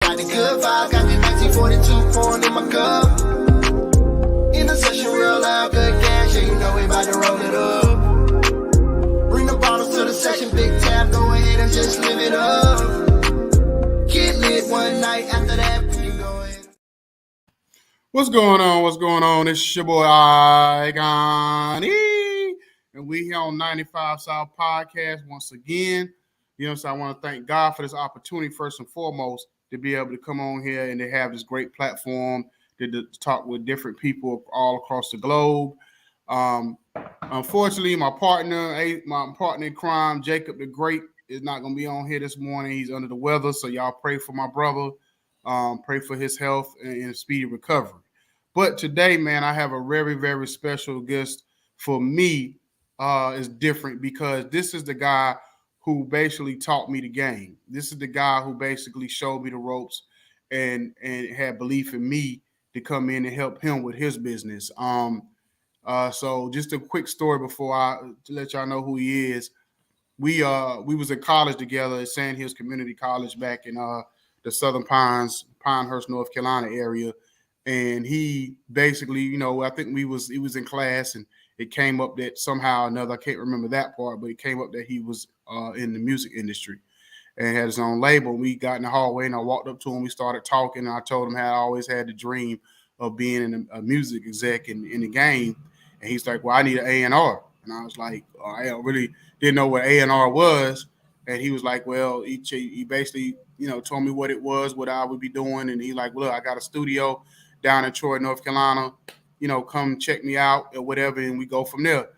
got the good vibe, got the 1942 pouring in my cup. In the session real loud, good gas, yeah, you know we about to roll it up. Bring the bottles to the session, big tab, go ahead and just live it up. Get lit one night, after that, we go ahead. What's going on? What's going on? It's your boy Ikon E, and we here on 95 South Podcast once again. You know, so I want to thank God for this opportunity first and foremost to be able to come on here and to have this great platform to talk with different people all across the globe. Unfortunately, my partner in crime, Jacob the Great, is not going to be on here this morning. He's under the weather, so y'all pray for my brother. Pray for his health and speedy recovery. But today, man, I have a very, very special guest for me. Is different because this is the guy who basically taught me the game. This is the guy who basically showed me the ropes and had belief in me to come in and help him with his business. So just a quick story before to let y'all know who he is. We was in college together at Sand Hills Community College back in the Southern Pines, Pinehurst, North Carolina area. And he basically, you know, I think he was in class and it came up that somehow or another, I can't remember that part, but it came up that he was in the music industry and had his own label. We got in the hallway and I walked up to him. We started talking and I told him how I always had the dream of being a music exec in the game. And he's like, well, I need an A&R. And I was like, oh, I really didn't know what A&R was. And he was like, well, he basically, you know, told me what it was, what I would be doing. And he's like, well, look, I got a studio down in Troy, North Carolina, you know, come check me out or whatever. And we go from there.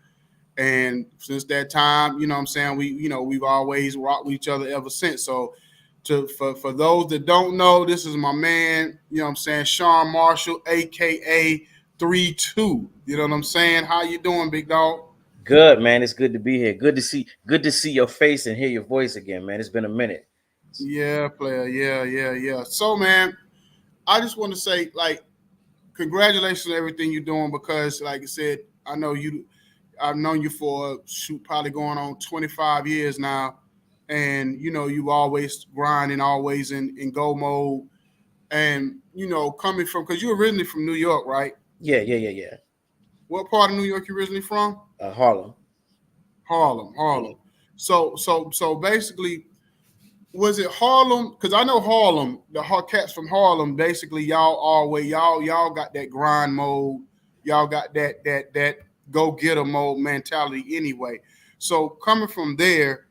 And since that time, you know what I'm saying, we've always rocked with each other ever since. So for those that don't know, this is my man, you know what I'm saying, Shawn Marshall, a.k.a. 3-2. You know what I'm saying? How you doing, big dog? Good, man. It's good to be here. Good to see your face and hear your voice again, man. It's been a minute. Yeah, player. Yeah. So, man, I just want to say, like, congratulations on everything you're doing because, like I said, I've known you for probably going on 25 years now, and you know you always grinding, always in go mode, and you know coming from because you're originally from New York, right? Yeah. What part of New York you originally from? Harlem. Harlem. So basically, was it Harlem? Because I know Harlem, the cats from Harlem. Basically, y'all got that grind mode. Y'all got that go getter mode mentality anyway. So coming from there,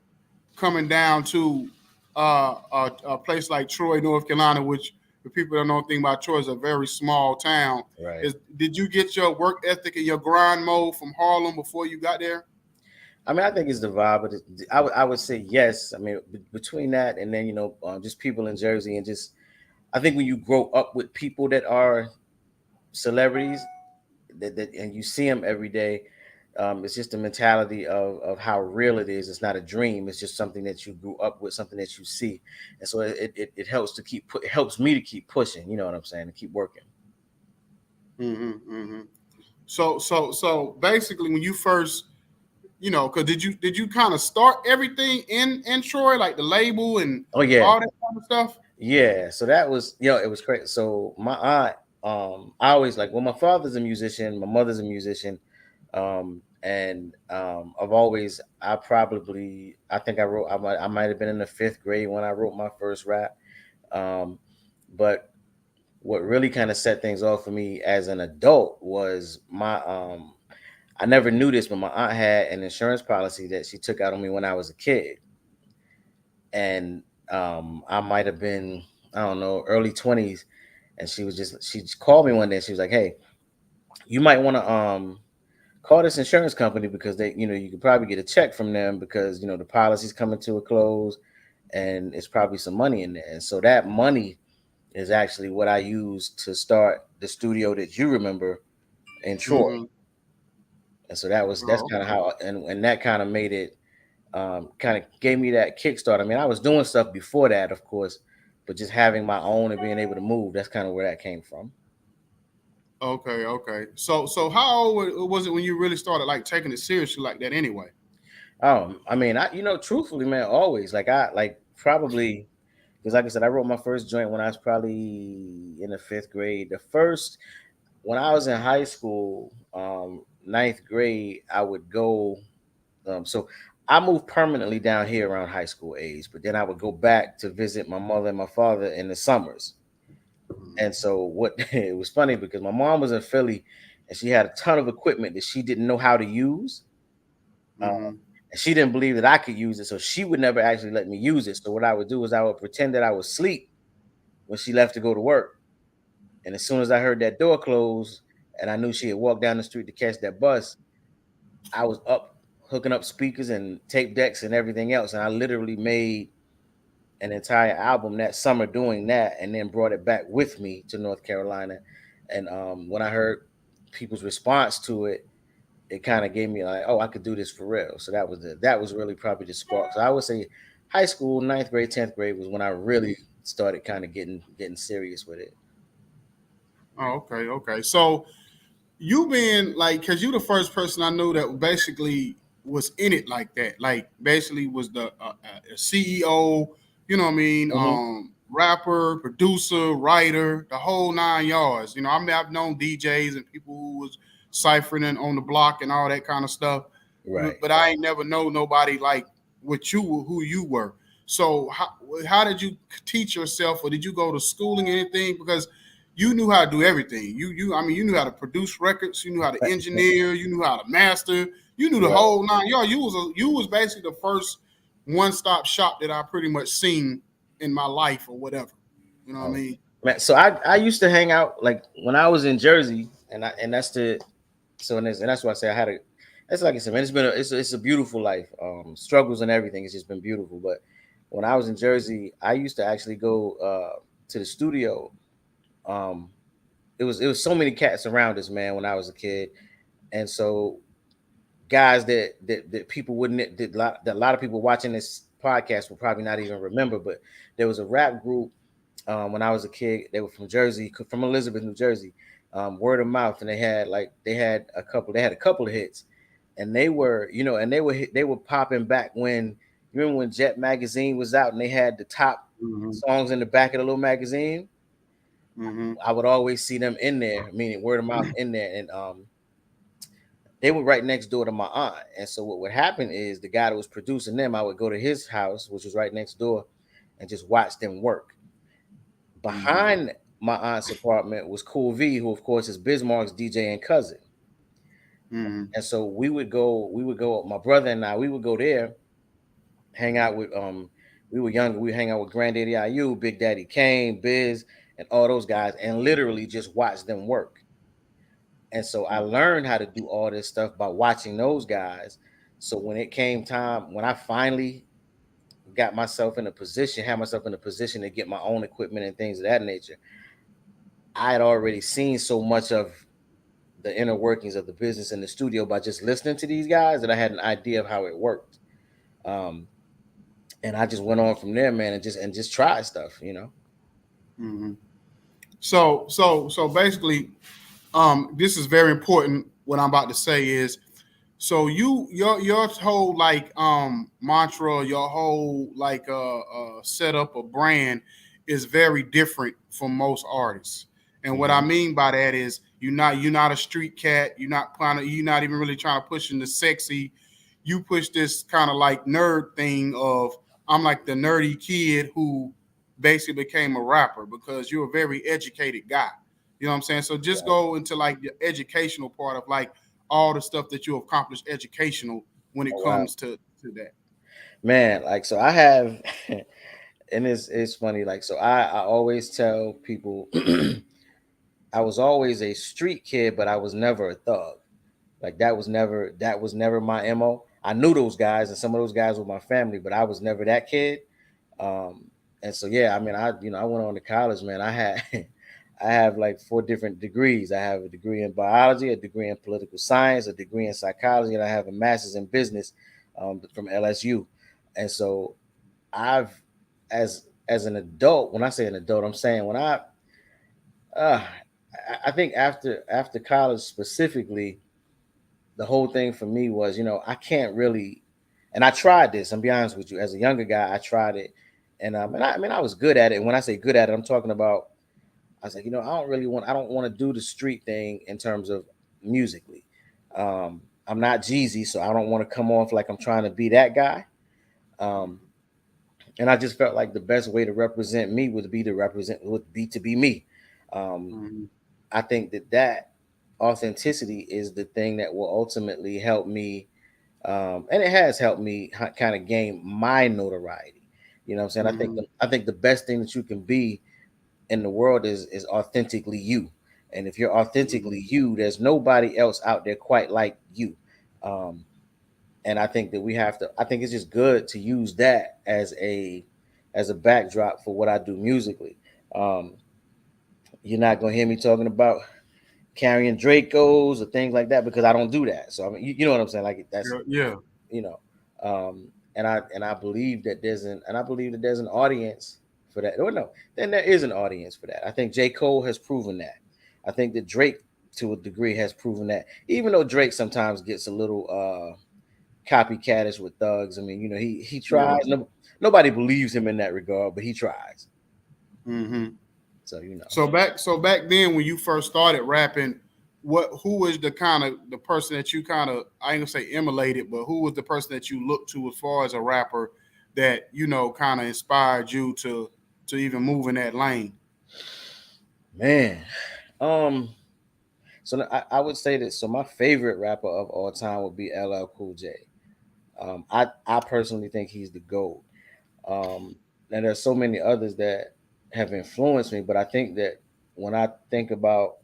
coming down to a place like Troy, North Carolina, which the people that don't know anything about Troy is a very small town. Right. Did you get your work ethic and your grind mode from Harlem before you got there? I mean, I think it's the vibe, but I would say yes. I mean, between that and then, you know, just people in Jersey and just, I think when you grow up with people that are celebrities that and you see them every day, it's just the mentality of how real it is. It's not a dream. It's just something that you grew up with, something that you see. And so it helps it helps me to keep pushing, you know what I'm saying, to keep working. Mm-hmm. So basically when you first, you know, because did you kind of start everything in Troy, like the label and all that kind of stuff? Yeah. So that was, you know, it was crazy. So my aunt, I always like, well, my father's a musician, my mother's a musician. And I've always, I think I might have been in the 5th grade when I wrote my first rap. But what really kind of set things off for me as an adult was I never knew this, but my aunt had an insurance policy that she took out on me when I was a kid. And I might have been, I don't know, early 20s. And she called me one day and she was like, hey, you might want to call this insurance company because they, you know, you could probably get a check from them because, you know, the policy's coming to a close and it's probably some money in there. And so that money is actually what I used to start the studio that you remember in Troy. Mm-hmm. And so that's kind of how, and that kind of made it, kind of gave me that kickstart. I mean, I was doing stuff before that, of course, but just having my own and being able to move, that's kind of where that came from. Okay. So how old was it when you really started like taking it seriously like that anyway? I mean, you know, truthfully, man, always probably because like I said, I wrote my first joint when I was probably in the fifth grade. The first when I was in high school, ninth grade, I would go. So I moved permanently down here around high school age, but then I would go back to visit my mother and my father in the summers. And so what it was funny because my mom was in Philly and she had a ton of equipment that she didn't know how to use. Uh, Mm-hmm. and she didn't believe that I could use it, so she would never actually let me use it. So what I would do is I would pretend that I was asleep when she left to go to work. And as soon as I heard that door close and I knew she had walked down the street to catch that bus, I was up hooking up speakers and tape decks and everything else. And I literally made an entire album that summer doing that and then brought it back with me to North Carolina. And when I heard people's response to it, it kind of gave me like, oh, I could do this for real. So that was really probably the spark. So I would say high school, ninth grade, 10th grade was when I really started kind of getting serious with it. Oh, okay, okay. So you been like, cause you the first person I knew that basically was in it like that. Like basically was the CEO. You know what I mean? Hmm. Rapper, producer, writer, the whole nine yards. You know, I mean, I've known DJs and people who was ciphering on the block and all that kind of stuff, Right. but I ain't never know nobody like what you who you were. So how did you teach yourself, or did you go to schooling or anything? Because you knew how to do everything. I mean, you knew how to produce records, you knew how to engineer, you knew how to master, you knew the Right. whole nine. Yo, you was basically the first one stop shop that I pretty much seen in my life or whatever. You know what I Oh, mean? man. So I used to hang out like when I was in Jersey, and that's the so and that's why I say I had a. That's like I said, man. It's a beautiful life. Struggles and everything. It's just been beautiful. But when I was in Jersey, I used to actually go to the studio. Um, it was so many cats around us, man. When I was a kid, and so guys that people wouldn't that a lot of people watching this podcast will probably not even remember, but there was a rap group when I was a kid. They were from Jersey, from Elizabeth, New Jersey. Word of mouth, and they had a couple of hits, and they were they were popping back when you remember when Jet magazine was out and they had the top Mm-hmm. songs in the back of the little magazine. Mm-hmm. I would always see them in there, meaning word of mouth in there, and they were right next door to my aunt. And so what would happen is the guy that was producing them, I would go to his house, which was right next door, and just watch them work. Mm-hmm. Behind my aunt's apartment was Cool V, who of course is Bismarck's DJ and cousin. Mm-hmm. And so my brother and I, we would go there, hang out with we were younger, we hang out with Granddaddy IU, Big Daddy Kane, Biz, and all those guys, and literally just watch them work. And so I learned how to do all this stuff by watching those guys. So when it came time, when I finally had myself in a position to get my own equipment and things of that nature, I had already seen so much of the inner workings of the business in the studio by just listening to these guys that I had an idea of how it worked. Um, and I just went on from there, man, and just tried stuff. Mm-hmm. So basically, this is very important. What I'm about to say is, so your whole like mantra, your whole like setup of brand is very different from most artists. And what I Hmm. mean by that is you're not a street cat. You're not even really trying to push into sexy. You push this kind of like nerd thing of I'm like the nerdy kid who basically became a rapper because you're a very educated guy. You know what I'm saying? So just Right, go into like the educational part of like all the stuff that you accomplished educational when it oh, wow, comes to that. man. Like so, I have, and it's funny. Like so, I always tell people I was always a street kid, but I was never a thug. Like that was never my mo. I knew those guys, and some of those guys were my family, but I was never that kid. Um, and so yeah, I mean, I went on to college, man. I had I have like four different degrees. I have a degree in biology, a degree in political science, a degree in psychology, and I have a master's in business from LSU. And so I've as an adult, when I say an adult, I'm saying when uh, I think after college specifically, the whole thing for me was, I can't really, and I tried this. I'm be honest with you, as a younger guy, I tried it, I mean, I was good at it. And when I say good at it, I'm talking about, I was like, I don't want to do the street thing in terms of musically. I'm not Jeezy, so I don't want to come off like I'm trying to be that guy. Um, and I just felt like the best way to represent me would be to be me. Um, Mm-hmm. I think that authenticity is the thing that will ultimately help me, and it has helped me kind of gain my notoriety. You know what I'm saying? Mm-hmm. I think the best thing that you can be in the world is authentically you. And if you're Mm-hmm. authentically you, there's nobody else out there quite like you. Um, and I think that we have to. I think it's just good to use that as a backdrop for what I do musically. Um, you're not gonna hear me talking about carrying Dracos or things like that because I don't do that. So I mean, you know what I'm saying? Like that's, Yeah. Yeah. you know, and I believe that there's an audience for that. Or no, then there is an audience for that. I think J. Cole has proven that. I think that Drake to a degree has proven that. Even though Drake sometimes gets a little copycatish with thugs. I mean, he Yeah. tries. Nobody believes him in that regard, but he tries. Mm-hmm. So So back then when you first started rapping, who was the person that you kind of, I ain't gonna say emulated, but who was the person that you looked to as far as a rapper that kind of inspired you to even move in that lane? man. Um, so I would say that. So my favorite rapper of all time would be LL Cool J. I personally think he's the GOAT. Um, and there's so many others that have influenced me, but I think that when I think about,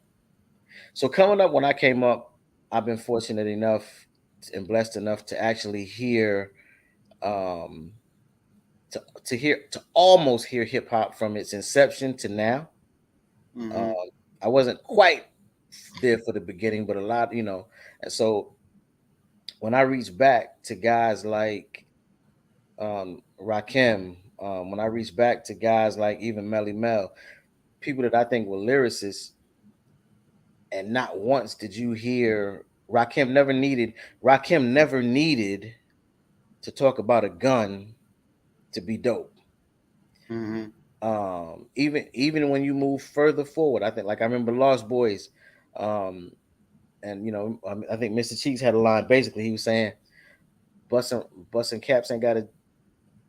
so coming up, when I came up, I've been fortunate enough and blessed enough to actually hear, um, to almost hear hip hop from its inception to now. Mm-hmm. Um, I wasn't quite there for the beginning, but a lot, and so when I reach back to guys like Rakim, when I reach back to guys like even Melly Mel, people that I think were lyricists, and not once did you hear Rakim never needed to talk about a gun to be dope. Mm-hmm. Even when you move further forward, I think, like, I remember Lost Boys, um, and I think Mr. Cheeks had a line. Basically, he was saying, "Busting busting caps ain't got a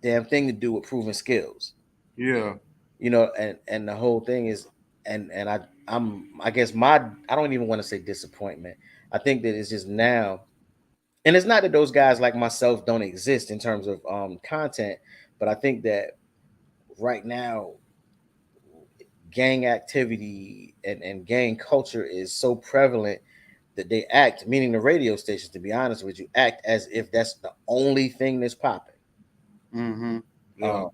damn thing to do with proving skills." Yeah. And the whole thing is, and I guess I don't even want to say disappointment. I think that it's just now, and it's not that those guys like myself don't exist in terms of content, but I think that right now gang activity and gang culture is so prevalent that they act, meaning the radio stations, to be honest with you, act as if that's the only thing that's popping. Mm-hmm. Um, Yeah.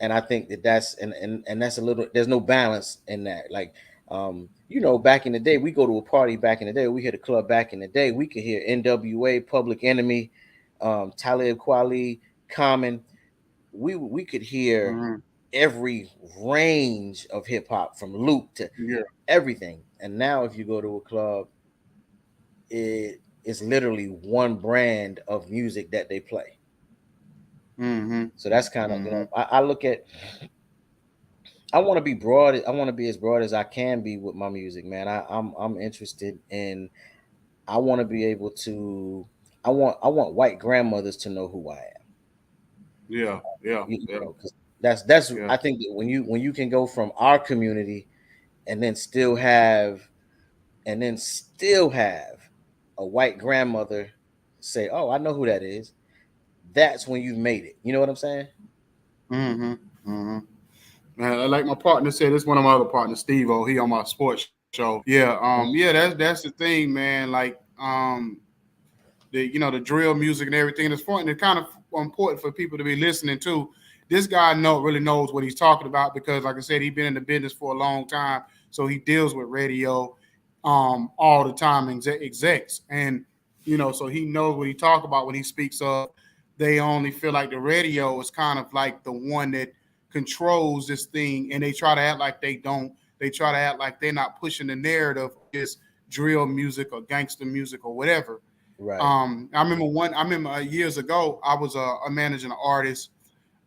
and I think that and that's a little. There's no balance in that. Like, back in the day, we go to a party. Back in the day, we hit a club. Back in the day, we could hear N.W.A., Public Enemy, Talib Kweli, Common. We could hear Mm-hmm. every range of hip hop from loop to Yeah. everything. And now, if you go to a club, it is literally one brand of music that they play. Mm-hmm. So that's kind of, Mm-hmm. I look at, I want to be broad. I want to be as broad as I can be with my music, man. I'm interested in. I want to be able to. I want white grandmothers to know who I am. Yeah. Yeah. Yeah. 'Cause that's. Yeah. I think that when you can go from our community and then still have a white grandmother say, "Oh, I know who that is." That's when you've made it. You know what I'm saying? Mm-hmm. Mm-hmm. Like my partner said, it's one of my other partners, Steve O. He on my sports show. Yeah, yeah, that's the thing, man. Like, the drill music and everything. It's fun. It's kind of important for people to be listening to. This guy really knows what he's talking about because, like I said, he's been in the business for a long time, so he deals with radio all the time, execs, and so he knows what he talk about when he speaks of. They only feel like the radio is kind of like the one that controls this thing, and they try to act like they don't. They try to act like they're not pushing the narrative of this drill music or gangster music or whatever. Right. I remember years ago, I was a managing artist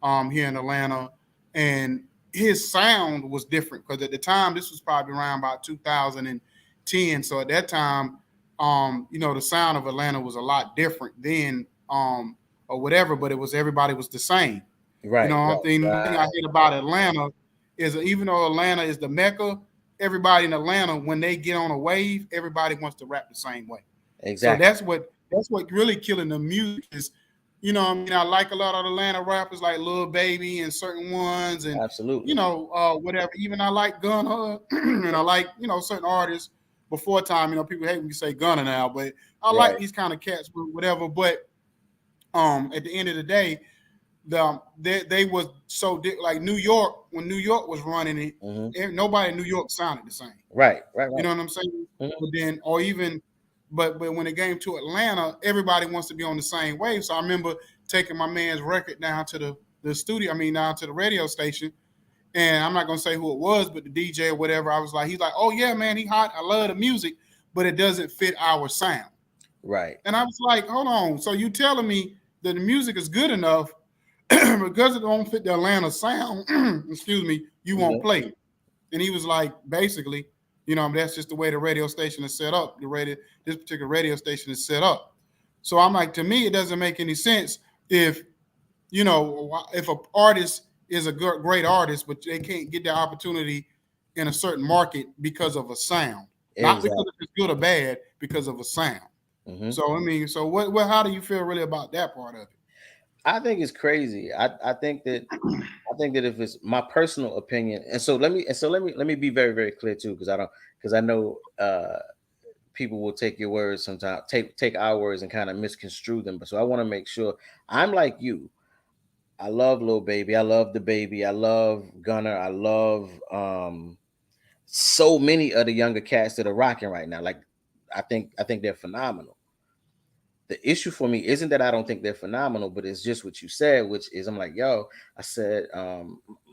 here in Atlanta. and his sound was different because at the time this was probably around about 2010. So at that time, the sound of Atlanta was a lot different then, or whatever. But it was everybody was the same. Right, One right, thing I right. hate about Atlanta is even though Atlanta is the mecca, everybody in Atlanta when they get on a wave, everybody wants to rap the same way. So Exactly. that's what really killing the music is. I like a lot of Atlanta rappers like Lil Baby and certain ones, and Absolutely. whatever. Even I like Gunna, and I like certain artists before time. People hate when you say Gunna now, but I like Right. these kind of cats, whatever. But at the end of the day, they was like New York when New York was running it, Hmm. nobody in New York sounded the same. Right, right, You right. know what I'm saying? Hmm. But then, or even, but when it came to Atlanta, everybody wants to be on the same wave. So I remember taking my man's record down to the studio. I mean, down to the radio station, and I'm not gonna say who it was, but the DJ or whatever. I was like, he's like, oh yeah, man, he hot. I love the music, but it doesn't fit our sound. Right. And I was like, hold on. So you telling me that the music is good enough because it don't fit the Atlanta sound? Excuse me, you won't Hmm. play it. And he was like, basically, that's just the way the radio station is set up. This particular radio station is set up. So I'm like, to me, it doesn't make any sense if if an artist is a great artist, but they can't get the opportunity in a certain market because of a sound, not because Exactly. it's good or bad, because of a sound. Hmm. So I mean, so what? How do you feel really about that part of it? I think it's crazy. I think that if it's my personal opinion, and so let me be very, very clear too, because I know people will take your words sometimes, take our words and kind of misconstrue them. But so I want to make sure I'm like you. I love Lil Baby. I love the baby. I love Gunner. I love so many of the younger cats that are rocking right now. Like I think they're phenomenal. The issue for me isn't that I don't think they're phenomenal, but it's just what you said, which is I'm like, yo, I said,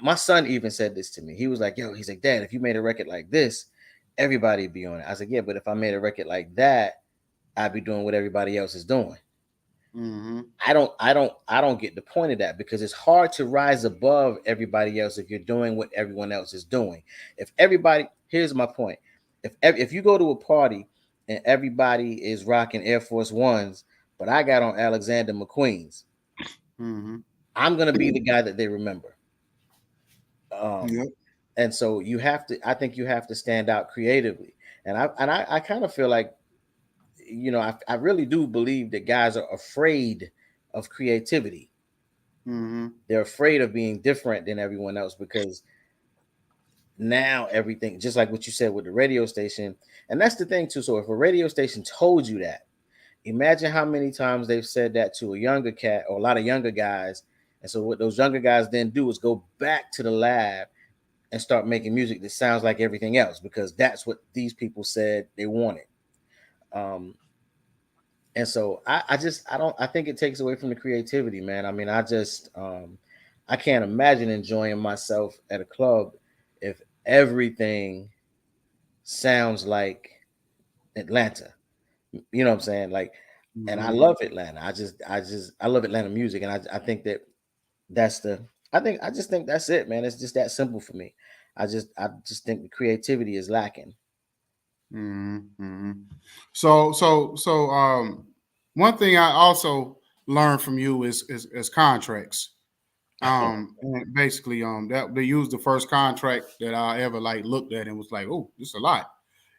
my son even said this to me. He was like, yo, he's like, Dad, if you made a record like this, everybody'd be on it. I was like, yeah, but if I made a record like that, I'd be doing what everybody else is doing. Mm-hmm. I don't get the point of that because it's hard to rise above everybody else if you're doing what everyone else is doing. If everybody, here's my point. If you go to a party and everybody is rocking Air Force Ones, but I got on Alexander McQueen's, Mm-hmm. I'm gonna be the guy that they remember. Um, Yep. and so you have to. I think you have to stand out creatively. And I kind of feel like I really do believe that guys are afraid of creativity. Mm-hmm. They're afraid of being different than everyone else because now everything, just like what you said with the radio station, and that's the thing too. So if a radio station told you that, imagine how many times they've said that to a younger cat or a lot of younger guys. And so what those younger guys then do is go back to the lab and start making music that sounds like everything else because that's what these people said they wanted. Um, and so I think it takes away from the creativity, man. I mean, I can't imagine enjoying myself at a club if everything sounds like Atlanta. You know what I'm saying? Like, and I Mm-hmm. love Atlanta. I love Atlanta music, and I think that's the I just think that's it, man. It's just that simple for me. I just think the creativity is lacking. Mm-hmm. So one thing I also learned from you is contracts. And basically, that they used the first contract that I ever like looked at and was like, oh, this is a lot.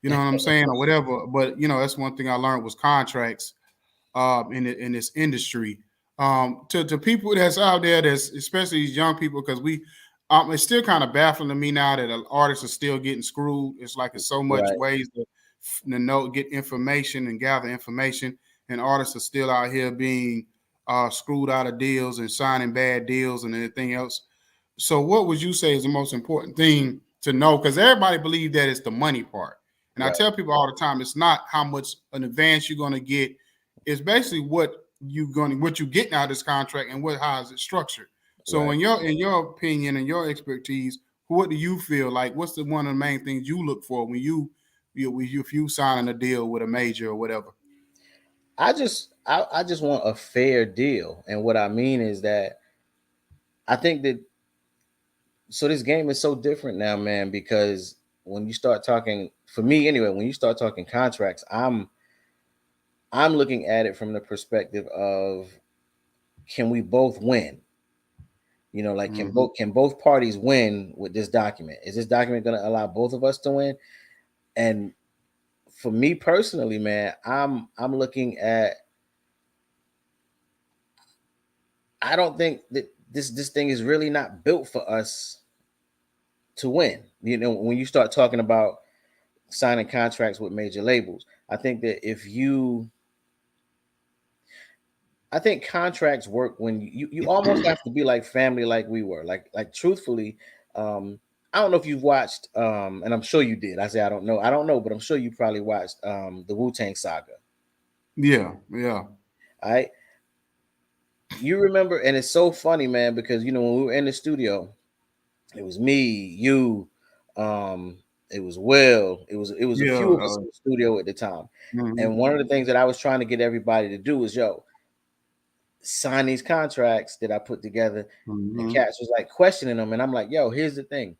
You know what I'm saying, or whatever. But that's one thing I learned was contracts in this industry. To people that's out there, that's especially these young people, because it's still kind of baffling to me now that artists are still getting screwed. It's like it's so much Right, ways to know, get information and gather information, and artists are still out here being screwed out of deals and signing bad deals and everything else. So, what would you say is the most important thing to know? Because everybody believes that it's the money part, and I right, tell people all the time, it's not how much an advance you're going to get. It's basically what you getting out of this contract and how is it structured. So, right. in your opinion and your expertise, what do you feel like? What's the one of the main things you look for when if you signing a deal with a major or whatever? I just want a fair deal, and what I mean is that I think that So this game is so different now, man, because when you start talking, for me anyway, when you start talking contracts, I'm looking at it from the perspective of, can we both win? You know, like Mm-hmm. can both parties win with this document? Is this document going to allow both of us to win? And for me personally, man, I'm looking at, I don't think that this thing is really not built for us to win. You know, when you start talking about signing contracts with major labels, I think that I think contracts work when you almost have to be like family, like we were. Like truthfully, I don't know if you've watched, and I'm sure you did. I don't know, but I'm sure you probably watched the Wu-Tang Saga. Yeah, yeah, All right. You remember, and it's so funny, man, because you know when we were in the studio, it was me, you, um, it was Will, it was a yeah. few of us in the studio at the time. And Mhm, one of the things that I was trying to get everybody to do was, yo, sign these contracts that I put together. And mhm, Cats was like questioning them, and I'm like, yo, here's the thing.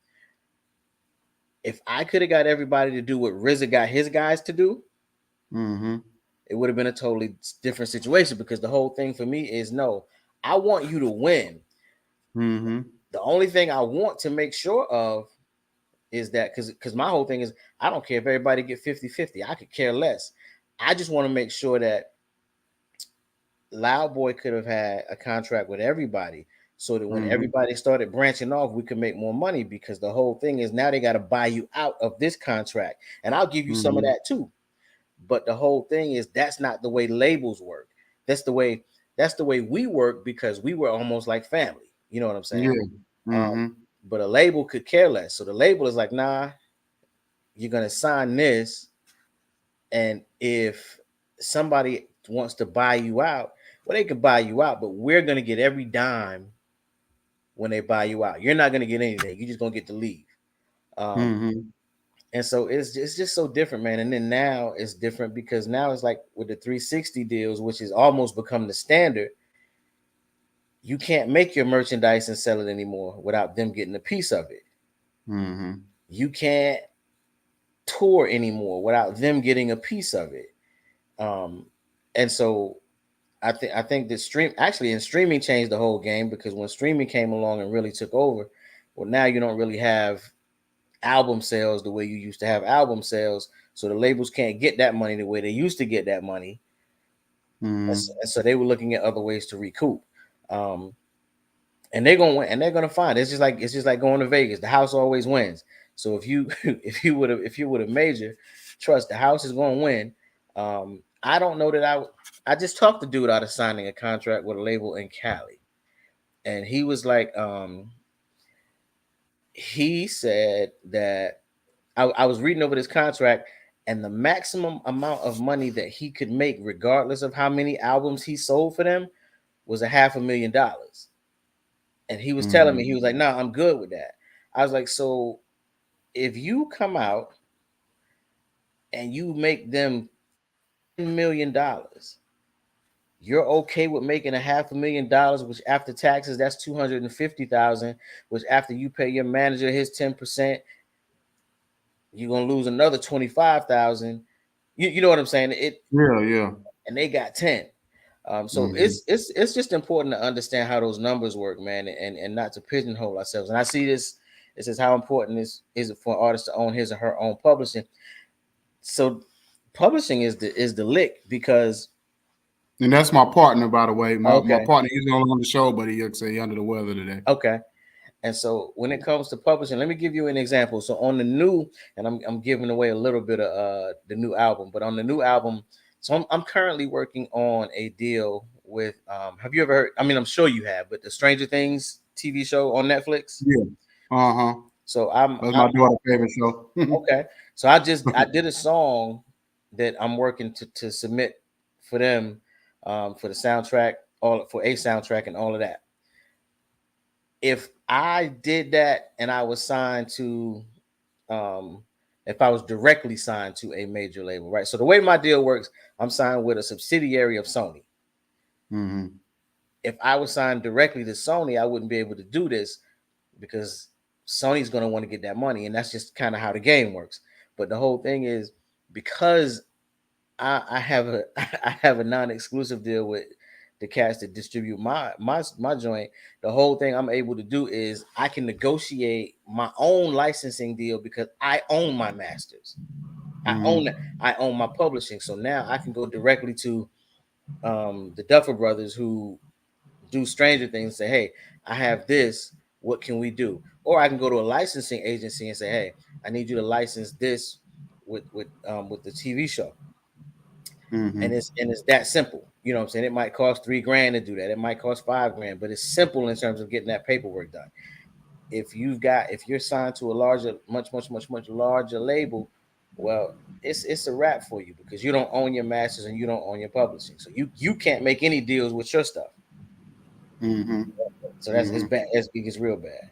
If I could have got everybody to do what RZA got his guys to do, mhm, it would have been a totally different situation, because the whole thing for me is, no, I want you to win. mhm, The only thing I want to make sure of is that, because my whole thing is, I don't care if everybody get 50-50. I could care less. I just want to make sure that Loud Boy could have had a contract with everybody, so that when mhm, everybody started branching off, we could make more money, because the whole thing is, now they got to buy you out of this contract, and I'll give you some of mhm. that too. But the whole thing is, that's not the way labels work. That's the way that's the way we work, because we were almost like family. You know what I'm saying? Yeah. Um, Mhm, but a label could care less. So the label is like, nah, you're gonna sign this, and if somebody wants to buy you out, well, they can buy you out, but we're gonna get every dime when they buy you out. You're not gonna get anything. You're just gonna get to leave. Um, mhm, and so it's just so different, man. And then now it's different, because now it's like with the 360 deals, which is almost become the standard. You can't make your merchandise and sell it anymore without them getting a piece of it. mhm, You can't tour anymore without them getting a piece of it. Um, and so I think that streaming changed the whole game, because when streaming came along and really took over, well, now you don't really have album sales the way you used to have album sales. So the labels can't get that money the way they used to get that money. mhm. And so they were looking at other ways to recoup. Um, and they're gonna win, and they're gonna find it's just like going to Vegas. The house always wins. So if you if you would have major, trust the house is gonna win. I don't know that I just talked the dude out of signing a contract with a label in Cali, and he was like, he said that I was reading over this contract, and the maximum amount of money that he could make, regardless of how many albums he sold for them, was $500,000. And he was telling me, he was Mhm. like, "No, I'm good with that." I was like, "So if you come out and you make them $10 million, you're okay with making $500,000, which after taxes, that's 250,000, which after you pay your manager his 10%, you're gonna lose another 25,000. You know what I'm saying? It Yeah, yeah. And they got 10. So Mhm, it's just important to understand how those numbers work, man, and not to pigeonhole ourselves. And I see this. It says, how important is it for an artist to own his or her own publishing? So publishing is the lick, because and that's my partner, by the way. My okay, partner, he's no longer on the show, but he say he under the weather today. okay. And so when it comes to publishing, let me give you an example. So on the new, and I'm giving away a little bit of the new album, but on the new album, so I'm currently working on a deal with have you ever heard, I mean, I'm sure you have, but the Stranger Things TV show on Netflix. Yeah. Uh-huh. So I'm That's I'm my daughter's favorite show. okay. So I did a song that I'm working to submit for them, for the soundtrack, all for a soundtrack and all of that. If I did that and I was signed to um if I was directly signed to a major label, right? So the way my deal works, I'm signed with a subsidiary of Sony. Mhm, If I was signed directly to Sony, I wouldn't be able to do this, because Sony's going to want to get that money, and that's just kind of how the game works. But the whole thing is, because I have a I have a non-exclusive deal with the cats that distribute my joint. The whole thing I'm able to do is I can negotiate my own licensing deal because I own my masters. I own my publishing. So now I can go directly to the Duffer Brothers who do Stranger Things and say, "Hey, I have this. What can we do?" Or I can go to a licensing agency and say, "Hey, I need you to license this with the TV show." Mm-hmm. And it's that simple. You know what I'm saying? It might cost $3,000 to do that. It might cost $5,000, but it's simple in terms of getting that paperwork done. If you're signed to a larger, much larger label, well, it's a wrap for you because you don't own your masters and you don't own your publishing. So you can't make any deals with your stuff. Mm-hmm. So that's it's Mm-hmm. bad. It gets real bad.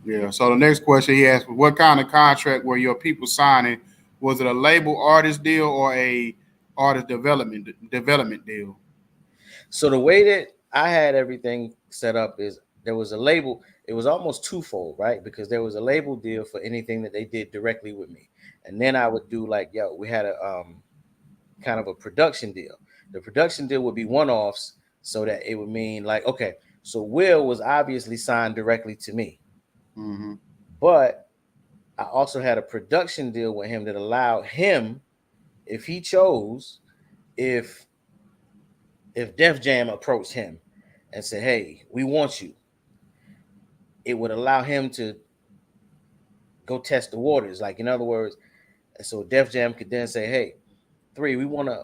Yeah. So the next question he asked was, what kind of contract were your people signing? Was it a label artist deal or a artist development deal? So the way that I had everything set up is there was a label. It was almost twofold, right? Because there was a label deal for anything that they did directly with me, and then I would do like, yo, we had a kind of a production deal. The production deal would be one-offs, so that it would mean like, okay, so Will was obviously signed directly to me, Mm-hmm. but I also had a production deal with him that allowed him, if he chose, if Def Jam approached him and said, "Hey, we want you," it would allow him to go test the waters. Like in other words, and so Def Jam could then say, "Hey, three, we wanna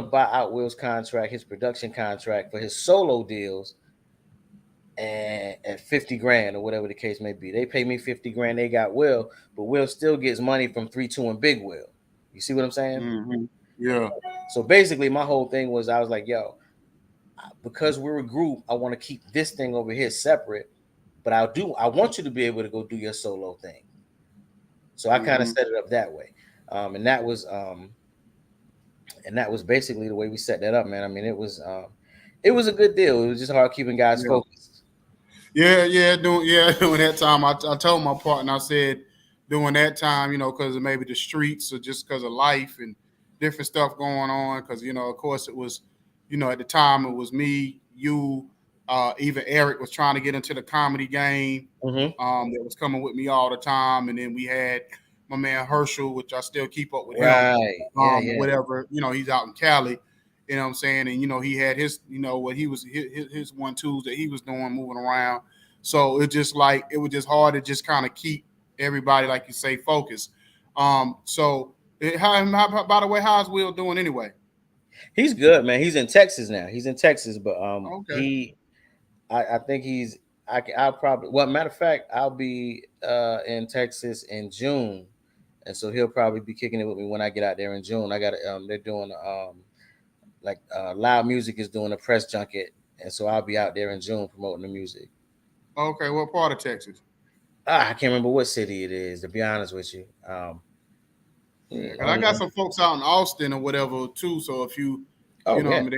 buy out Will's contract, his production contract for his solo deals, and at 50 grand or whatever the case may be. They pay me 50 grand. They got Will, but Will still gets money from 3-2 and Big Will. You see what I'm saying? Mm-hmm. Yeah. So basically, my whole thing was I was like, yo, because we're a group, I want to keep this thing over here separate, but I want you to be able to go do your solo thing. So I kind of Mm-hmm. set it up that way, um, and that was um, and that was basically the way we set that up, man. I mean, it was a good deal. It was just hard keeping guys Yeah. focused. During that time, I told my partner, I said, during that time, because of maybe the streets or just because of life and different stuff going on. Because of course, it was, at the time, it was me, you, even Eric was trying to get into the comedy game. Mm-hmm. That was coming with me all the time, and then we had my man Herschel, which I still keep up with him. Right. Yeah. Yeah. Whatever, he's out in Cali. You know what I'm saying? And he had his, what he was his 1-2s that he was doing, moving around. So it just like it was just hard to just kind of keep everybody, like you say, focused. By the way, how's Will doing anyway? He's good, man. He's in Texas now. He's in Texas, but Okay. I think I'll probably, well, matter of fact, I'll be in Texas in June, and so he'll probably be kicking it with me when I get out there in June. I got they're doing like Loud Music is doing a press junket, and so I'll be out there in June promoting the music. Okay. What part of Texas? I can't remember what city it is, to be honest with you. Yeah, because I got On some folks out in Austin or whatever too. So if Oh I yeah, mean,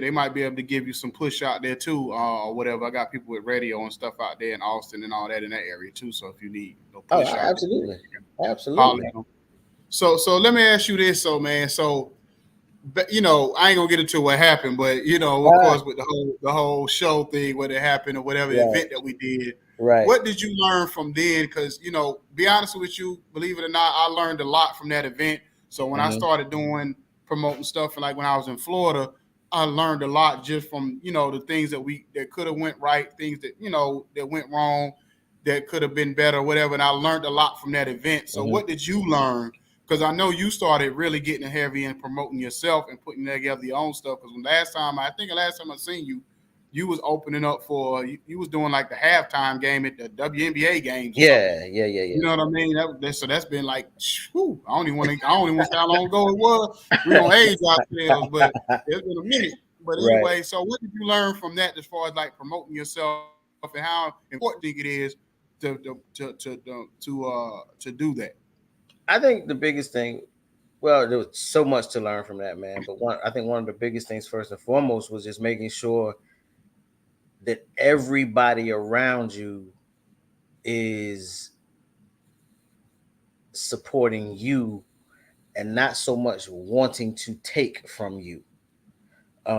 they might be able to give you some push out there too, or whatever. I got people with radio and stuff out there in Austin and all that in that area too. So if you need oh, push out there, absolutely, you can holler absolutely. at them. So let me ask you this, so man. So I ain't gonna get into what happened, but of Ah, course, with the whole show thing, what happened or whatever the right, event that we did, right. what did you learn from then? Because be honest with you, believe it or not, I learned a lot from that event. So when I Hmm. started doing promoting stuff, and like when I was in Florida, I learned a lot just from the things that could have went right, things that went wrong, that could have been better, whatever. And I learned a lot from that event. So Hmm. what did you learn? Because I know you started really getting heavy and promoting yourself and putting together your own stuff. Because the last time I seen you, you was opening up for you was doing like the halftime game at the WNBA games or something. Yeah, yeah, yeah, You yeah. know what I mean? So that's been like, whew, I don't even want to say how long ago it was. We gonna age ourselves, but it's been a minute. But Right. anyway, so what did you learn from that as far as like promoting yourself and how important it is to do that? I think the biggest thing, well, there was so much to learn from that, man. But I think one of the biggest things, first and foremost, was just making sure that everybody around you is supporting you and not so much wanting to take from you. Um,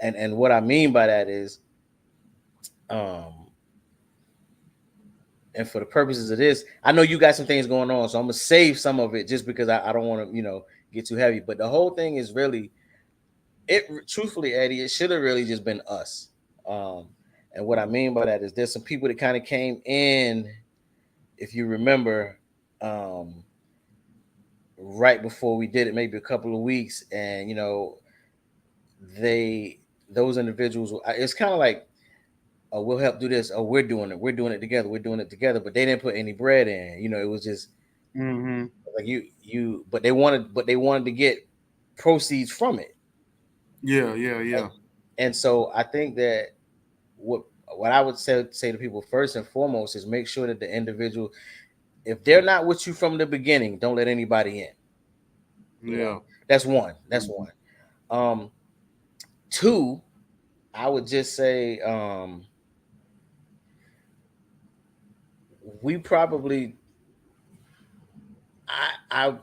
Mm-hmm. and what I mean by that is, um, and for the purposes of this, I know you got some things going on, so I'm gonna save some of it just because I don't want to, get too heavy. But the whole thing is really it. Truthfully, Eddie, it should have really just been us. Um, and what I mean by that is there's some people that kind of came in, if you remember, um, right before we did it, maybe a couple of weeks, and they those individuals. It's kind of like, oh, we'll help do this. Oh, we're doing it together, we're doing it together. But they didn't put any bread in. It was just Mm-hmm. like but they wanted to get proceeds from it. Yeah, yeah, And, yeah. and so I think that what what I would say to people first and foremost is make sure that the individual, if they're not with you from the beginning, don't let anybody in. You know, Yeah. that's one. That's Mhm. one. Two, I would just say we probably I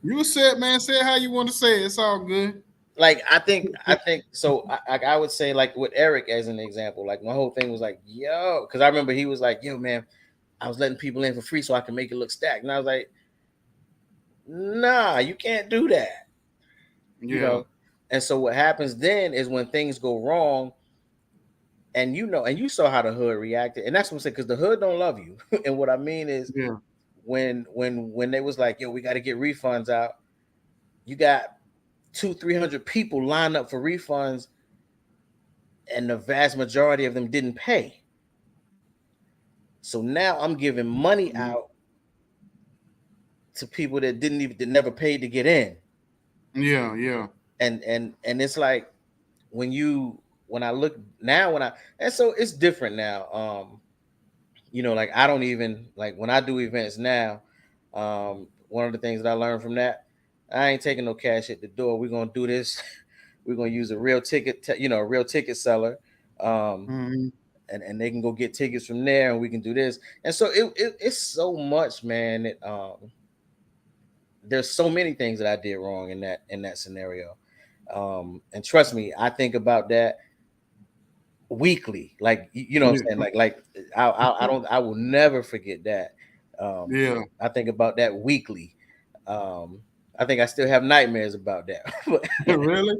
You said, man, say it how you want to say it. It's all good. like I think so. I would say, like, with Eric as an example, like my whole thing was like, yo, because I remember he was like, yo, man, I was letting people in for free so I can make it look stacked, and I was like, nah, you can't do that, you Yeah. know. And so what happens then is when things go wrong, and you saw how the hood reacted, and that's what I'm saying, because the hood don't love you. And what I mean is, Yeah. when they was like, yo, we got to get refunds out, you got 200-300 people lined up for refunds, and the vast majority of them didn't pay. So now I'm giving money Mhm. out to people that never paid to get in. Yeah, yeah. And it's like, when I look now, and so it's different now. Like, I don't even, like, when I do events now, one of the things that I learned from that, I ain't taking no cash at the door. We're gonna do this. We're gonna use a real ticket, a real ticket seller. Um, Mm-hmm. and they can go get tickets from there, and we can do this. And so it's so much, man, that there's so many things that I did wrong in that scenario. And trust me, I think about that weekly. Like, you know what I'm saying? Yeah. Like I will never forget that. Um, Yeah. I think about that weekly. Um, I think I still have nightmares about that. Really?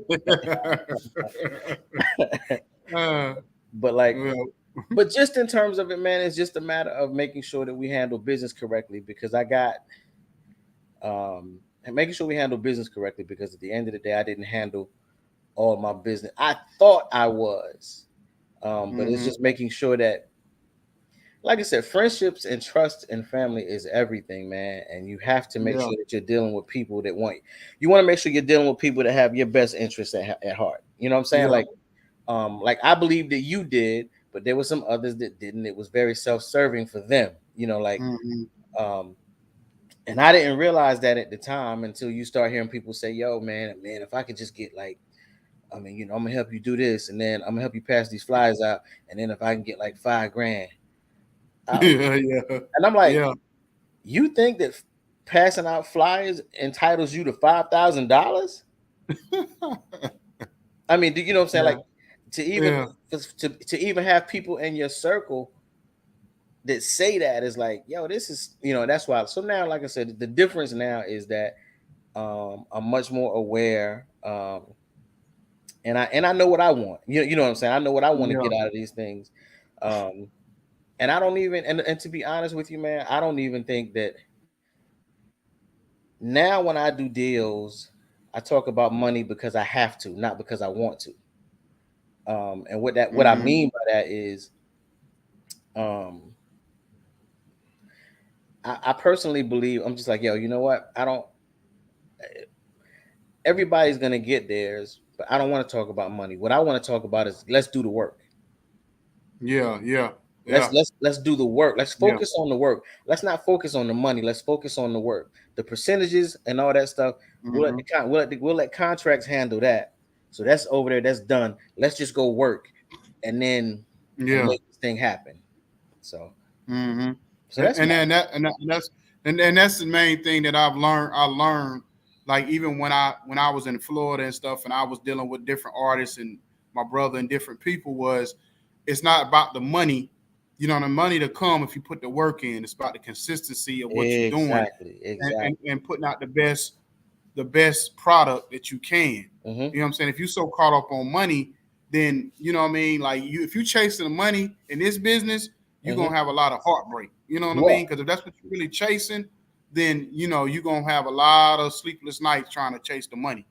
uh, But like, well, but just in terms of it, man, it's just a matter of making sure that we handle business correctly, because and making sure we handle business correctly, because at the end of the day, I didn't handle all my business. I thought I was, but it's mm-hmm. just making sure that, like I said, friendships and trust and family is everything, man. And you have to make Yeah. sure that you're dealing with people that you want to make sure you're dealing with people that have your best interests at heart. You know what I'm saying? Yeah. Like I believe that you did, but there were some others that didn't. It was very self-serving for them, Mm-hmm. um, and I didn't realize that at the time until you start hearing people say, "Yo, man, if I could just get, like, I mean, I'm gonna help you do this, and then I'm gonna help you pass these flyers out, and then if I can get like $5,000," Yeah, yeah, and I'm like, yeah. you think that passing out flyers entitles you to $5,000? I mean, do you know what I'm saying? Yeah, Like, to even yeah, to even have people in your circle that say that is like, yo, this is, that's why. So now, like I said, the difference now is that I'm much more aware, and I know what I want. You know what I'm saying? I know what I want to yeah, get out of these things. Um, and I don't even, and to be honest with you, man, I don't even think that now when I do deals, I talk about money because I have to, not because I want to. And what I mm-hmm. mean by that is, um, I personally believe, I'm just like, yo, you know what? I don't. Everybody's gonna get theirs, but I don't want to talk about money. What I want to talk about is, let's do the work. Yeah, yeah, Let's yeah, let's let's do the work. Let's yeah. focus on the work. Let's not focus on the money. Let's focus on the work. The percentages and all that stuff. Mm-hmm. We'll let contracts handle that. So that's over there. That's done. Let's just go work. and then and Yeah. make this thing happen. So Mm-hmm. so that's And my then that's the main thing that I've learned. I learned, like, even when I was in Florida and stuff, and I was dealing with different artists and my brother and different people, was it's not about the money. The money to come if you put the work in. It's about the consistency of what you're doing, exactly, and putting out the best product that you can. hmm You know what I'm saying? If you so caught up on money, then you know what I mean. Like, if you chasing the money in this business, you're hmm gonna have a lot of heartbreak. You know what I Yeah, mean? Because if that's what you're really chasing, then you're gonna have a lot of sleepless nights trying to chase the money.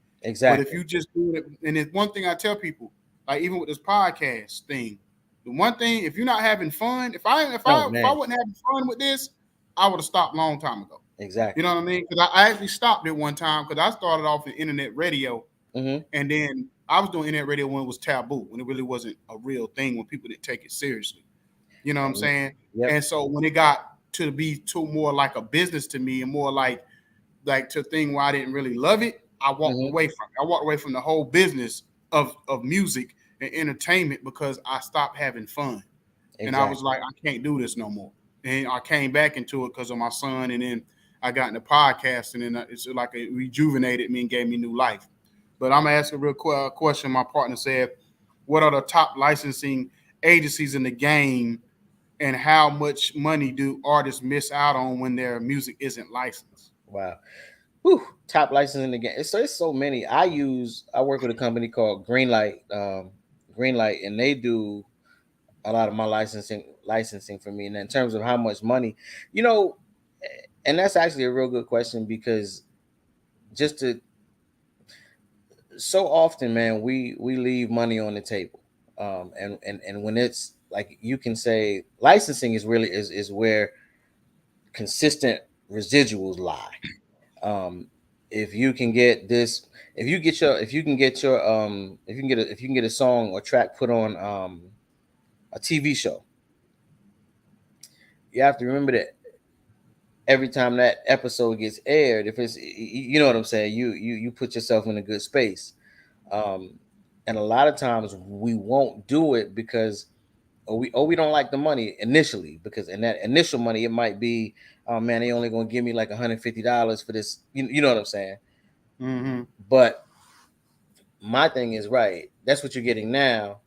But if exactly. you just do it, and it's one thing I tell people, like even with this podcast thing, the one thing, if you're not having fun, if I if Oh I if I man, wasn't having fun with this, I would have stopped a long time ago. You exactly. know what I mean? Because I actually stopped it one time because I started off in internet radio, hmm and then I was doing internet radio when it was taboo, when it really wasn't a real thing, when people didn't take it seriously. You know what I'm And saying? yep. And so when it got to be too more like a business to me, and more like to a thing where I didn't really love it, I walked hmm away from it. I walked away from the whole business of music and entertainment because I stopped having fun. And I was Exactly. like, I can't do this no more. And I came back into it because of my son, and then I got into podcasting, and it's like it rejuvenated me and gave me new life. But I'm gonna ask a real question. My partner said, "What are the top licensing agencies in the game, and how much money do artists miss out on when their music isn't licensed?" Wow. Whew, top licensing again. So it's so many. I work with a company called Greenlight, and they do a lot of my licensing for me. And in terms of how much money, you know, and that's actually a real good question because just to so often, man, we leave money on the table, and when it's like you can say licensing is really is where consistent residuals lie. Um, if you can get this, if you can get your if you can get a song or track put on a TV show, you have to remember that every time that episode gets aired, if it's you know what I'm saying, you put yourself in a good space. Um, and a lot of times we won't do it because we don't like the money initially, because in that initial money it might be, oh man, they only gonna give me like $150 for this. You know what I'm saying? Mm-hmm. But my thing is, right, that's what you're getting now.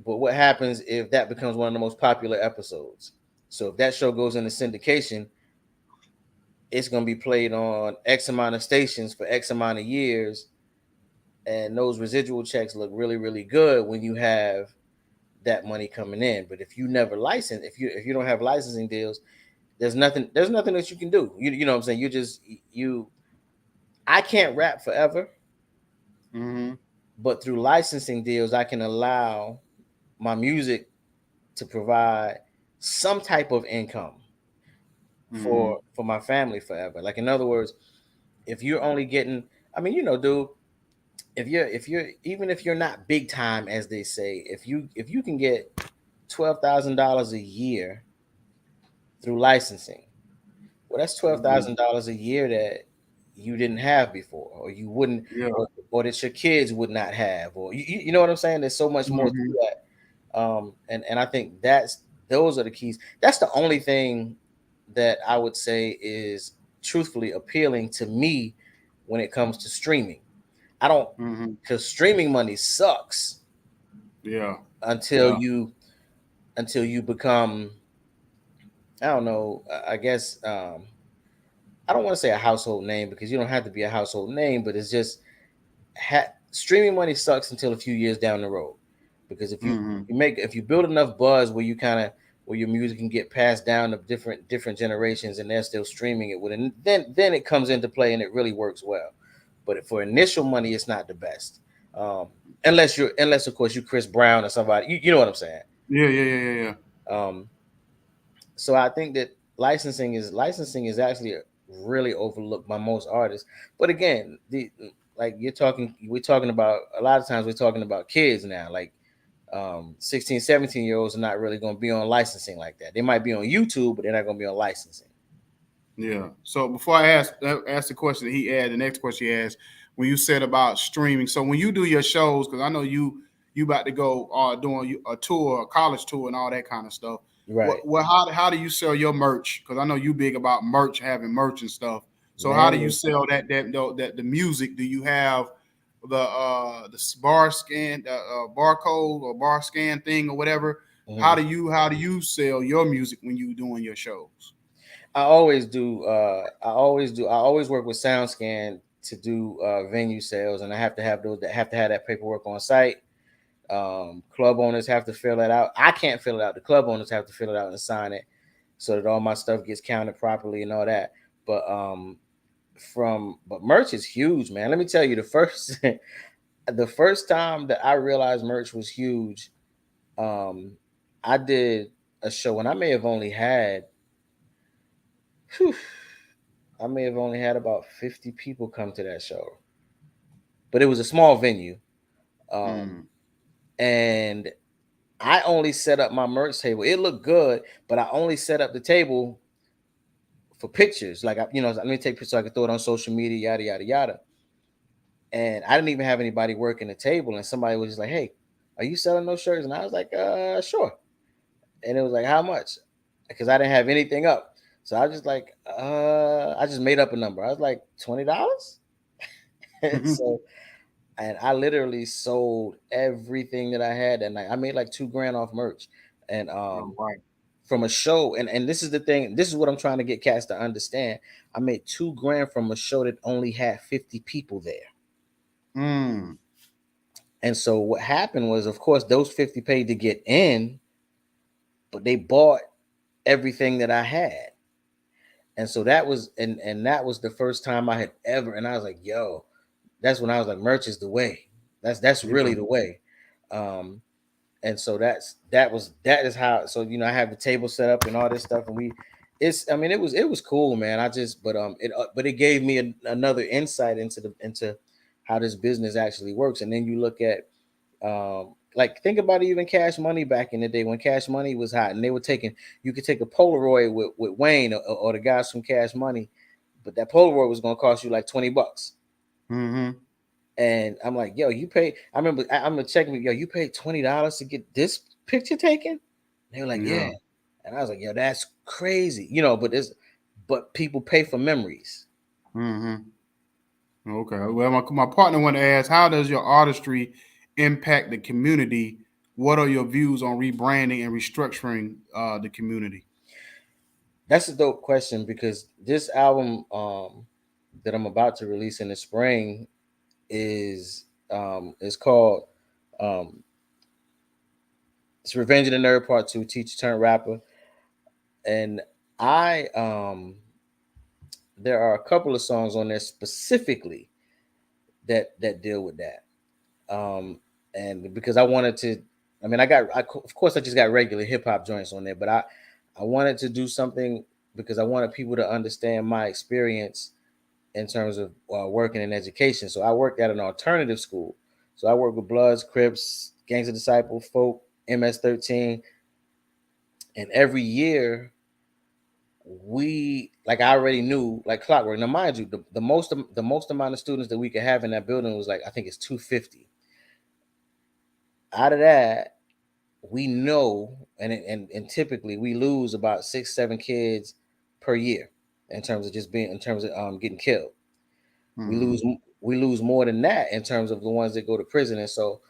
But what happens if that becomes one of the most popular episodes? So if that show goes into syndication, it's going to be played on X amount of stations for X amount of years, and those residual checks look really, really good when you have that money coming in. But if you never license, if you don't have licensing deals, there's nothing that you can do. You know what I'm saying? You I can't rap forever, Mm-hmm. but through licensing deals, I can allow my music to provide some type of income Mm-hmm. for my family forever. Like in other words, if you're only getting, I mean, dude, if you're even if you're not big time as they say, if you can get $12,000 a year through licensing, well, that's twelve Mm-hmm. thousand dollars a year that you didn't have before, or you wouldn't, Yeah. or that your kids would not have, or you know what I'm saying. There's so much more to Mm-hmm. that, and I think those are the keys. That's the only thing that I would say is truthfully appealing to me when it comes to streaming. I don't, Mm-hmm. because streaming money sucks Yeah. until Yeah. you become, I don't know, I guess, I don't want to say a household name because you don't have to be a household name, but it's just streaming money sucks until a few years down the road. Because Mm-hmm. if you build enough buzz where you kind of, where your music can get passed down to different generations and they're still streaming it with it, and then it comes into play and it really works well. But for initial money, it's not the best. Um, unless of course you Chris Brown or somebody, you know what I'm saying. Yeah. Yeah. Yeah. Yeah. Yeah. Um, so I think that licensing is actually really overlooked by most artists. But again, the like we're talking about, a lot of times we're talking about kids now, like 16, 17-year olds are not really going to be on licensing like that. They might be on YouTube, but they're not going to be on licensing. Yeah. So before I ask the question that he asked, the next question he asked, when you said about streaming. So when you do your shows, because I know you about to go doing a tour, a college tour, and all that kind of stuff. Right. How do you sell your merch? Because I know you big about merch, having merch and stuff. So how do Man, you sell that the music? Do you have the bar scan, barcode or bar scan thing or whatever? mhm. How do you sell your music when you doing your shows? I always do. I always do. I always work with SoundScan to do venue sales, and I have to have those that have to have that paperwork on site. Club owners have to fill that out. I can't fill it out. The club owners have to fill it out and sign it, so that all my stuff gets counted properly and all that. But but merch is huge, man. Let me tell you, the first the first time that I realized merch was huge, um, I did a show, and whew, I may have only had about 50 people come to that show, but it was a small venue. Um, Mm. and I only set up my merch table. It looked good, but I only set up the table for pictures. Like, let me take pictures so I can throw it on social media, yada, yada, yada. And I didn't even have anybody working the table. And somebody was just like, hey, are you selling those shirts? And I was like, sure. And it was like, how much? Because I didn't have anything up. So I was just like, I just made up a number. I was like, $20. So, and I literally sold everything that I had that night. I made like $2,000 off merch, and All right. from a show. And this is the thing. This is what I'm trying to get cats to understand. I made $2,000 from a show that only had 50 people there. Mm. And so what happened was, of course, those 50 paid to get in, but they bought everything that I had. And so that was the first time I had ever. And I was like, yo, that's when I was like, merch is the way. That's Yeah. really the way. Um, and so that is how. So I have the table set up and all this stuff, and it was cool, man. But it gave me another insight into how this business actually works. And then you look at like, think about even Cash Money back in the day when Cash Money was hot, and they were taking, you could take a Polaroid with Wayne or the guys from Cash Money, but that Polaroid was going to cost you like $20. Mm-hmm. And I'm like, yo, you pay. I'm gonna check me, yo, you paid $20 to get this picture taken? They were like, Yeah. yeah. And I was like, yo, that's crazy, but people pay for memories. Mm-hmm. Okay. Well, my partner want to ask, how does your artistry impact the community? What are your views on rebranding and restructuring the community? That's a dope question, because this album that I'm about to release in the spring is called um it's Revenge of the Nerd Part 2, Teacher Turned Rapper. And I there are a couple of songs on there specifically that deal with that. And because I wanted to, of course I just got regular hip hop joints on there, but I wanted to do something because I wanted people to understand my experience in terms of working in education. So I worked at an alternative school. So I worked with Bloods, Crips, Gangs of Disciple, Folk, MS-13, and every year I already knew like clockwork. Now, mind you, the most amount of students that we could have in that building was like, I think it's 250. Out of that, we know, and typically we lose about 6-7 kids per year in terms of getting killed. We Mm-hmm. lose we lose more than that in terms of the ones that go to prison. And so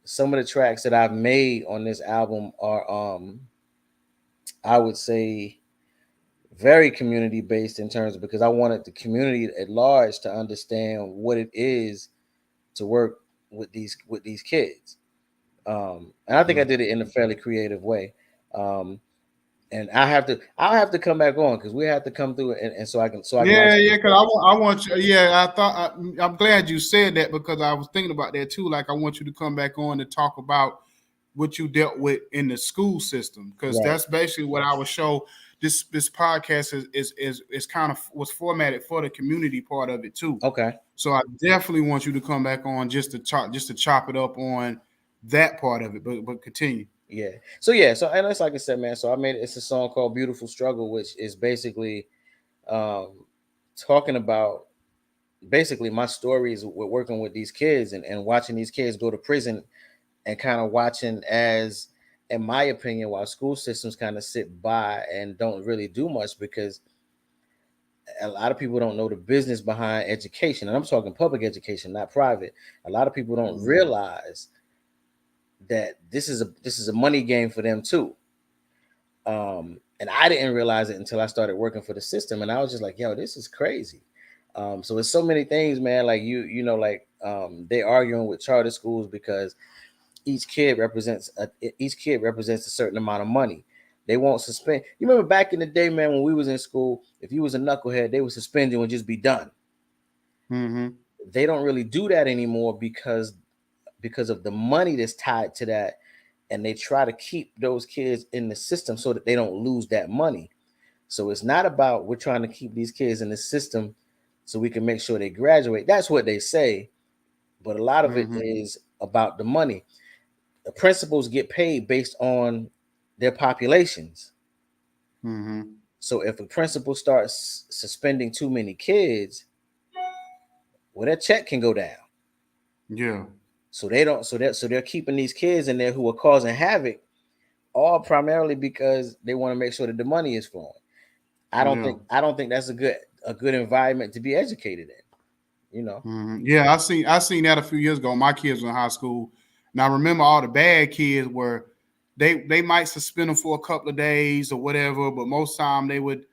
some of the tracks that I've made on this album are I would say very community based, in terms of, because I wanted the community at large to understand what it is to work with these kids. And I think I did it in a fairly creative way. Um, and I'll have to come back on, because we have to come through it, and so I can Yeah, actually. yeah, because I want you. Yeah, I'm glad you said that, because I was thinking about that too. Like, I want you to come back on to talk about what you dealt with in the school system, because Right. that's basically what I would show. This podcast is kind of was formatted for the community part of it too. Okay. So I definitely want you to come back on just to chop it up on that part of it. But continue. Yeah. So yeah. So, and that's like I said, man. So it's a song called "Beautiful Struggle," which is basically um, talking about basically my stories with working with these kids, and watching these kids go to prison and kind of watching as, in my opinion, while school systems kind of sit by and don't really do much because a lot of people don't know the business behind education, and I'm talking public education, not private. A lot of people don't Mhm. realize that this is a money game for them too. And I didn't realize it until I started working for the system, and I was just like, "Yo, this is crazy." So it's so many things, man. Like like they arguing with charter schools because each kid represents a certain amount of money. They won't suspend. You remember back in the day, man, when we was in school, if you was a knucklehead, they would suspend you and just be done. Mhm. They don't really do that anymore because of the money that's tied to that, and they try to keep those kids in the system so that they don't lose that money. So it's not about we're trying to keep these kids in the system so we can make sure they graduate. That's what they say, but a lot of it Mhm. is about the money. The principals get paid based on their populations. Mhm. So if a principal starts suspending too many kids, well, that check can go down. Yeah. So they don't. So they're keeping these kids in there who are causing havoc, all primarily because they want to make sure that the money is flowing. Yeah. I don't think that's a good environment to be educated in. You know. Yeah, I seen that a few years ago. My kids were in high school, and I remember all the bad kids were they might suspend them for a couple of days or whatever, but most time they would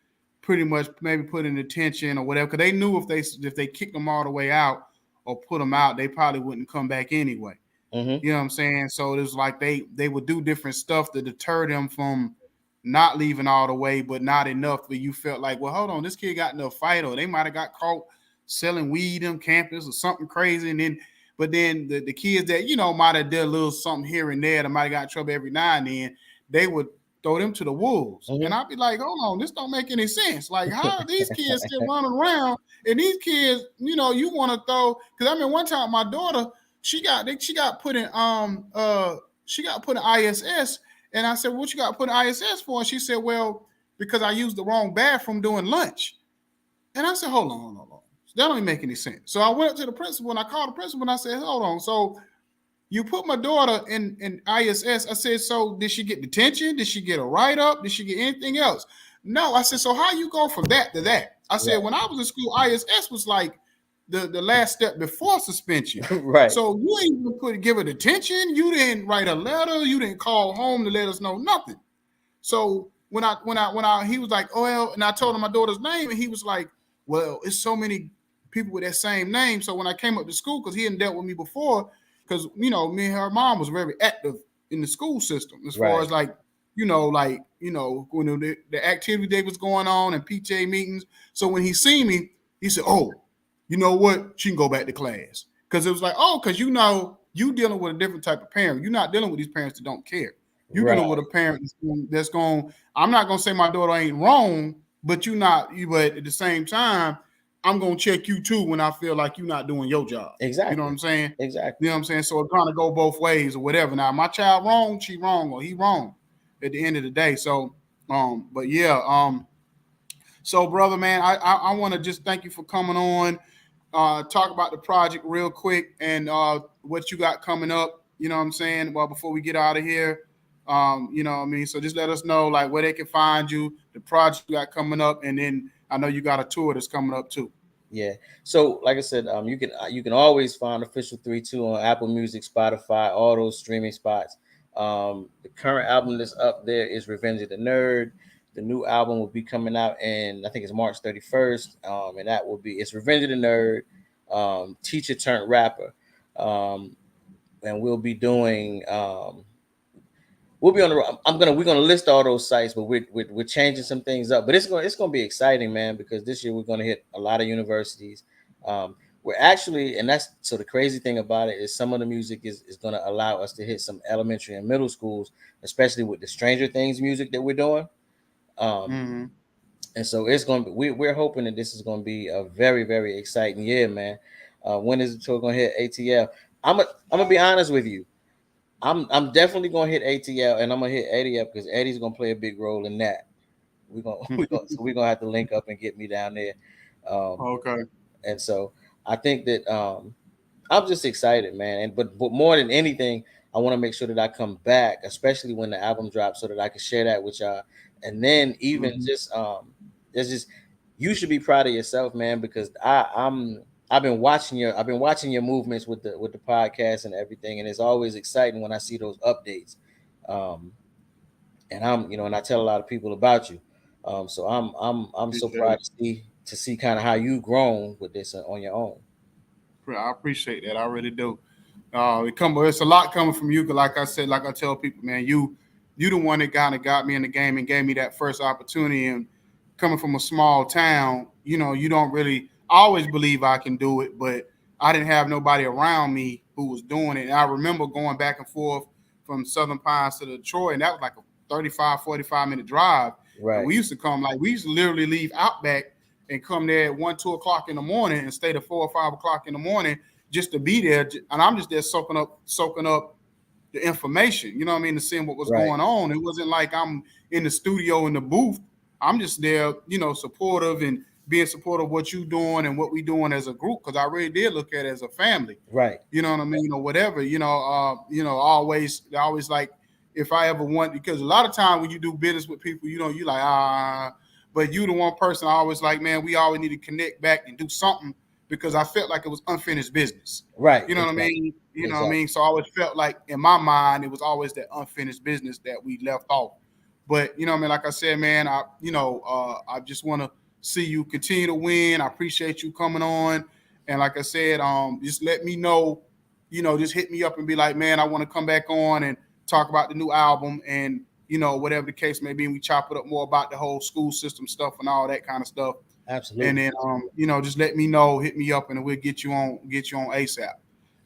pretty much maybe put in detention or whatever because they knew if they kicked them all the way out or put them out, they probably wouldn't come back anyway. Mm-hmm. You know what I'm saying? So it was like they would do different stuff to deter them from not leaving all the way, but not enough where you felt like, well, hold on, this kid got in a fight, or they might have got caught selling weed on campus or something crazy. And then but then the kids that, might have did a little something here and there that might have got in trouble every now and then, they would throw them to the wolves. And Mm-hmm. I'd be like, hold on, this don't make any sense. Like, how are these kids still running around? And these kids, you want to throw, because I mean one time my daughter, she got put in ISS, and I said, "What you got put in ISS for?" And she said, "Well, because I used the wrong bathroom during lunch." And I said, "Hold on, hold on, hold on. That don't even make any sense." So I went up to the principal and I called the principal and I said, "Hold on. So you put my daughter in ISS." I said, "So did she get detention? Did she get a write up? Did she get anything else?" No. I said, "So how you go from that to that?" I said, Right. "When I was in school, ISS was like the last step before suspension. Right. So you ain't even give it attention. You didn't write a letter. You didn't call home to let us know nothing." So when I he was like, "Oh well," and I told him my daughter's name, and he was like, "Well, it's so many people with that same name." So when I came up to school, because he hadn't dealt with me before, because me and her mom was very active in the school system as far Right. as like, when the activity day was going on and PTA meetings. So when he seen me, he said, "Oh, you know what? She can go back to class." Because it was like, "Oh, because you dealing with a different type of parent. You're not dealing with these parents that don't care. You're dealing with a Right. parent that's going. I'm not gonna say my daughter ain't wrong, but you not. But at the same time, I'm gonna check you too when I feel like you're not doing your job. You know what Exactly. I'm saying? You Exactly. know what I'm saying? So it kind of go both ways or whatever. Now, my child wrong, she wrong, or he wrong at the end of the day. So, but yeah, so brother, man, I want to just thank you for coming on. Talk about the project real quick and what you got coming up. You know what I'm saying? Well, before we get out of here, you know what I mean? So just let us know like where they can find you, the project you got coming up, and then I know you got a tour that's coming up too. Yeah. So, like I said, you can always find Official 3-2 on Apple Music, Spotify, all those streaming spots. The current album that's up there is Revenge of the Nerd. The new album will be coming out in, I think it's March 31st. And that will be it's Revenge of the Nerd, teacher turned rapper. Um, and we'll be doing we'll be on the. We're gonna list all those sites, but we're changing some things up. But it's gonna be exciting, man, because this year we're gonna hit a lot of universities. Um, we're actually, and that's so the crazy thing about it is some of the music is gonna allow us to hit some elementary and middle schools, especially with the Stranger Things music that we're doing. Um, Mm-hmm. and so it's gonna be. We're hoping that this is gonna be a very very exciting year, man. When is the tour gonna hit ATL? I'm gonna be honest with you. I'm definitely gonna hit ATL and I'm gonna hit Eddie up because Eddie's gonna play a big role in that. We're gonna have to link up and get me down there. Um, Okay. and so I think that I'm just excited, man. And but more than anything, I want to make sure that I come back, especially when the album drops, so that I can share that with y'all. And then even just there's just, you should be proud of yourself, man, because I've been watching your movements with the podcast and everything, and it's always exciting when I see those updates. And and I tell a lot of people about you. So I'm so proud to see kind of how you grown with this on your own. I appreciate that. I really do. It's a lot coming from you. 'Cause like I said, like I tell people, man, you the one that kind of got me in the game and gave me that first opportunity. And coming from a small town, you don't really. I always believe I can do it, but I didn't have nobody around me who was doing it. And I remember going back and forth from Southern Pines to Detroit, and that was like a 35, 45-minute drive. Right. And we used to literally leave Outback and come there at 1, 2 o'clock in the morning and stay to 4 or 5 o'clock in the morning just to be there. And I'm just there soaking up the information, to see what was going on. It wasn't like I'm in the studio in the booth. I'm just there, supportive and being supportive of what you doing and what we doing as a group. Cause I really did look at it as a family. Right. You know what I mean? Whatever, always like, if I ever want, because a lot of times when you do business with people, you like, but you the one person I always like, man, we always need to connect back and do something, because I felt like it was unfinished business. Right. You know what I mean? You know what I mean? So I always felt like in my mind, it was always that unfinished business that we left off. But, like I said, man, I just want to see you continue to win. I appreciate you coming on. And like I said, just let me know, just hit me up and be like, man, I want to come back on and talk about the new album and, whatever the case may be. And we chop it up more about the whole school system stuff and all that kind of stuff. Absolutely. And then, just let me know, hit me up, and we'll get you on ASAP.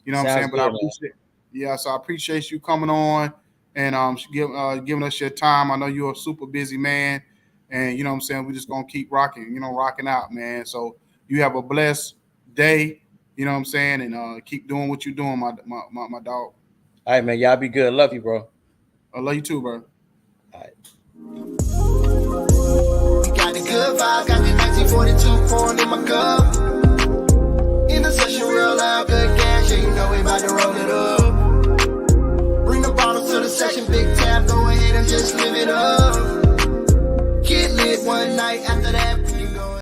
You know what I'm saying? But I appreciate, so I appreciate you coming on and giving us your time. I know you're a super busy man, and you know what I'm saying, we're just gonna keep rocking out, man. So you have a blessed day, you know what I'm saying, and keep doing what you're doing, my dog. All right, man. Y'all be good. Love you, bro. I love you too, bro. All right. We got the good vibe, got the 1942 pouring in my cup.